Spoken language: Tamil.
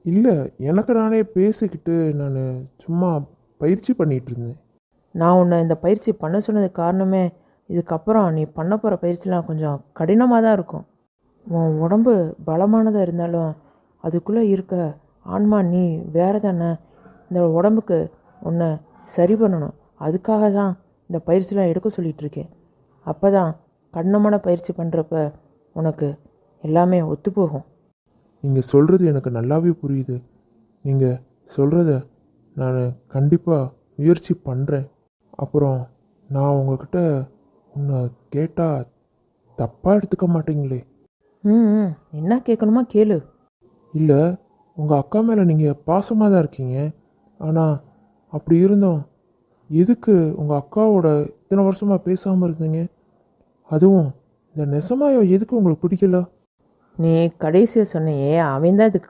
இல்லை, எனக்கு நானே பேசிக்கிட்டு நான் சும்மா பயிற்சி பண்ணிகிட்டு இருந்தேன். நான் உன்னை இந்த பயிற்சி பண்ண சொன்னதுக்கு காரணமே, இதுக்கப்புறம் நீ பண்ண போகிற பயிற்சிலாம் கொஞ்சம் கடினமாக தான் இருக்கும். உன் உடம்பு பலமானதாக இருந்தாலும் அதுக்குள்ளே இருக்க ஆன்மா நீ வேறு தானே. இந்த உடம்புக்கு உன்னை சரி பண்ணணும். அதுக்காக தான் இந்த பயிற்சிலாம் எடுக்க சொல்லிகிட்டு இருக்கேன். அப்போ தான் கடினமான பயிற்சி பண்ணுறப்ப உனக்கு எல்லாமே ஒத்துப்போகும். நீங்கள் சொல்கிறது எனக்கு நல்லாவே புரியுது. நீங்கள் சொல்கிறத நான் கண்டிப்பாக முயற்சி பண்ணுறேன். அப்புறம் நான் உங்ககிட்ட உன்னை கேட்டால் தப்பாக எடுத்துக்க மாட்டீங்களே? ம் என்ன கேட்கணுமா கேளு. இல்லை, உங்கள் அக்கா மேலே நீங்கள் பாசமாக தான் இருக்கீங்க. ஆனால் அப்படி இருந்தோம் எதுக்கு உங்கள் அக்காவோட இத்தனை வருஷமாக பேசாமல் இருந்தீங்க? அதுவும் இந்த நெசமாயோ எதுக்கு உங்களுக்கு பிடிக்கல? நீ கடைசியாக சொன்னையே அவன் தான் இதுக்கு